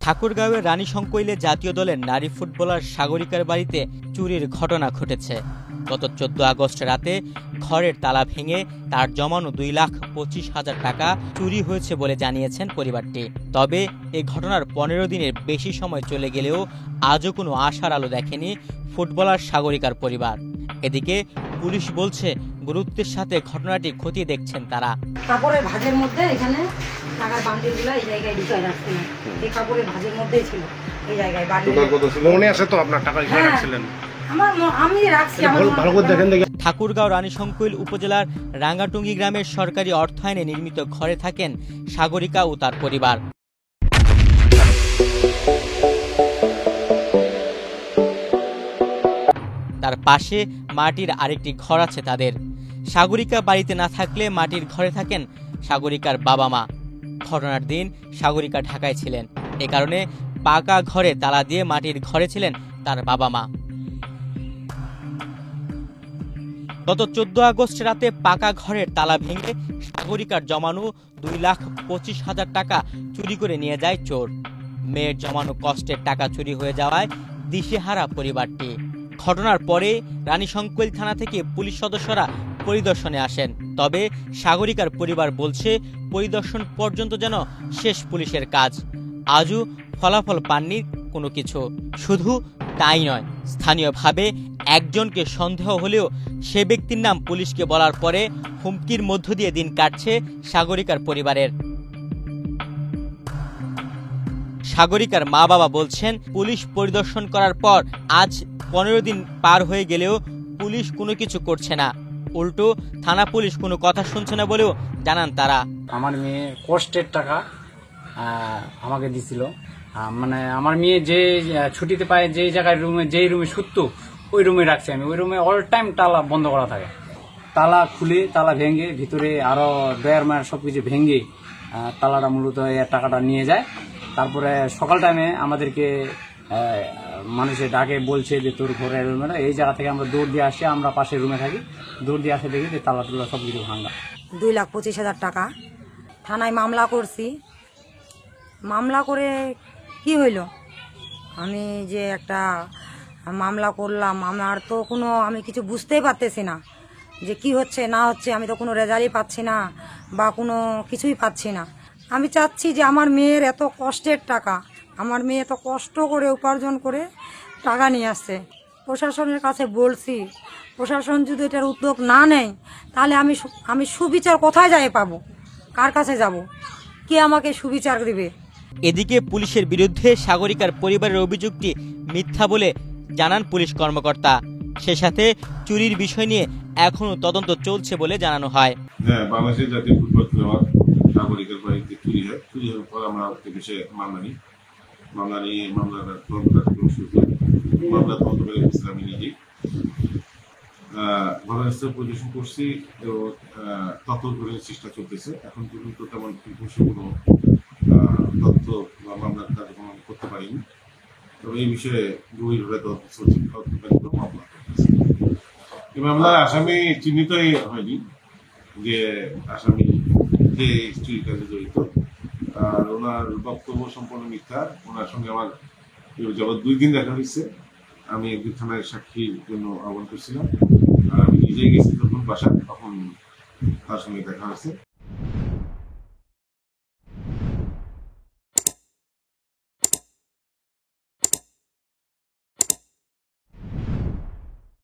ঠাকুরগাঁওয়ের রানীশংকৈলে জাতীয় দলের নারী ফুটবলার সাগরিকার বাড়িতে চুরির ঘটনা ঘটেছে। গত 14 আগস্ট রাতে ঘরের তালা ভেঙে তার জমানো 2,25,000 টাকা চুরি হয়েছে বলে জানিয়েছেন পরিবারটি। তবে এই ঘটনার 15 দিনের বেশি সময় চলে গেলেও আজও কোনো আশার আলো দেখেনি ফুটবলার সাগরিকার পরিবার। এদিকে পুলিশ বলছে গুরুত্বের সাথে ঘটনাটি খতিয়ে দেখছেন তারা। কাপড়ের ভাঁজের মধ্যে এখানে টাকার বান্ডিলগুলো এই জায়গায় ঢুকায় রাখছিলেন। এই কাপড়ের ভাঁজের মধ্যেই ছিল এই জায়গায় বান্ডিল। মনে আছে তো আপনার টাকা এখানে রাখছিলেন? আমি রাখছি। ভালো করে দেখেন দেখি। ঠাকুরগাঁও রানীশংকৈল উপজেলার রাঙ্গাটুঙ্গি গ্রামের সরকারি অর্থায়নে নির্মিত ঘরে থাকেন সাগরিকা ও তার পরিবার। তার পাশে মাটির আরেকটি ঘর আছে তাদের। সাগরিকা বাড়িতে না থাকলে মাটির ঘরে থাকেন সাগরিকার বাবা মা। ঘটনার দিন সাগরিকা ঢাকায় ছিলেন, এ কারণে পাকা ঘরে তালা দিয়ে মাটির ঘরে ছিলেন তার বাবা মা। গত 14 আগস্ট রাতে পাকা ঘরের তালা ভেঙে সাগরিকার জমানো 2,25,000 টাকা চুরি করে নিয়ে যায় চোর। মেয়ের জমানো কষ্টের টাকা চুরি হয়ে যাওয়ায় দিশেহারা পরিবারটি। ঘটনার পরে রানীশংকৈল থানা থেকে পুলিশ সদস্যরা পরিদর্শনে আসেন। তবে সাগরিকার পরিবার বলছে পরিদর্শন পর্যন্ত যেন শেষ পুলিশের কাজ। আজও ফলাফল পাননি কোনো কিছু। শুধু তাই নয়, স্থানীয়ভাবে একজনকে সন্দেহ হলেও সে ব্যক্তির নাম পুলিশকে বলার পরে হুমকির মধ্য দিয়ে দিন কাটছে সাগরিকার পরিবারের। সাগরিকার মা বাবা বলছেন পুলিশ পরিদর্শন করার পর আজ 15 দিন পার হয়ে গেলেও পুলিশ কোনো কিছু করছে না, উল্টো থানা পুলিশ কোনো কথা শুনছে না বলেও জানান তারা। আমার মেয়ে কষ্টের টাকা আমাকে দিছিল, মানে আমার মেয়ে যে ছুটিতে পায় যে জায়গায় যেই রুমে শুতো ওই রুমে রাখছি আমি। ওই রুমে অল টাইম তালা বন্ধ করা থাকে। তালা খুলে তালা ভেঙে ভিতরে আরো ডয়ার মায়ের সবকিছু ভেঙে তালাটা মূলত টাকাটা নিয়ে যায়। তারপরে সকাল টাইমে আমাদেরকে মানুষের ডাকে বলছে যে তোর ঘরের রুমে এই জায়গা থেকে আমরা দৌড় দিয়ে আসি, আমরা পাশের রুমে থাকি, দৌড় দিয়ে আসে দেখি যে তালা তুলা সব কিছু ভাঙা। 2,25,000 টাকা থানায় মামলা করছি। মামলা করে কি হইল, আমি যে একটা মামলা করলাম, আমার তো কোনো আমি কিছু বুঝতেই পারতেছি না যে কি হচ্ছে না হচ্ছে। আমি তো কোনো রেজাল্টই পাচ্ছি না বা কোনো কিছুই পাচ্ছি না। আমি চাচ্ছি যে আমার মেয়ের এত কষ্টের টাকা, আমার মেয়ে এত কষ্ট করে উপার্জন করে টাকা নিয়ে আসছে। প্রশাসনের কাছে বলছি, প্রশাসন যদি এটার উদ্যোগ না নেয় তাহলে আমি সুবিচার কোথায় যাই পাবো, কার কাছে যাব, কে আমাকে সুবিচার দিবে? এদিকে পুলিশের বিরুদ্ধে সাগরিকার পরিবারের অভিযোগটি মিথ্যা বলে জানান পুলিশ কর্মকর্তা। সে সাথে চুরির বিষয় নিয়ে এখনো তদন্ত চলছে বলে জানানো হয়। হ্যাঁ, বাংলাদেশের জাতীয় ফুটবল খেলোয়াড় সাগরিকার বাড়িতে চুরি হয়। চুরি হওয়ার পর আমরা পুলিশে মামলা নিয়ে মামলার তদন্ত করে আমি নিজেই ঘটনাস্থল পরিদর্শন করছি এবং তথ্য ধরার চেষ্টা চলতেছে। এখন পর্যন্ত তেমন কোনো তথ্য বা মামলার কার্যক্রম করতে পারিনি। তবে এই বিষয়ে গভীরভাবে তদন্ত চলছে। মামলা এই মামলার আসামি চিহ্নিতই হয়নি যে আসামি যে চুরি কাজে জড়িত। আর ওনার বক্তব্য সম্পূর্ণ মিথ্যা। ওনার সঙ্গে আমার যাবৎ 2 দিন দেখা হয়েছে। আমি একদিন থানায় সাক্ষীর জন্য আহ্বান করছিলাম, আর আমি নিজেই গেছি যখন বাসায়, তখন তার সঙ্গে দেখা হয়েছে।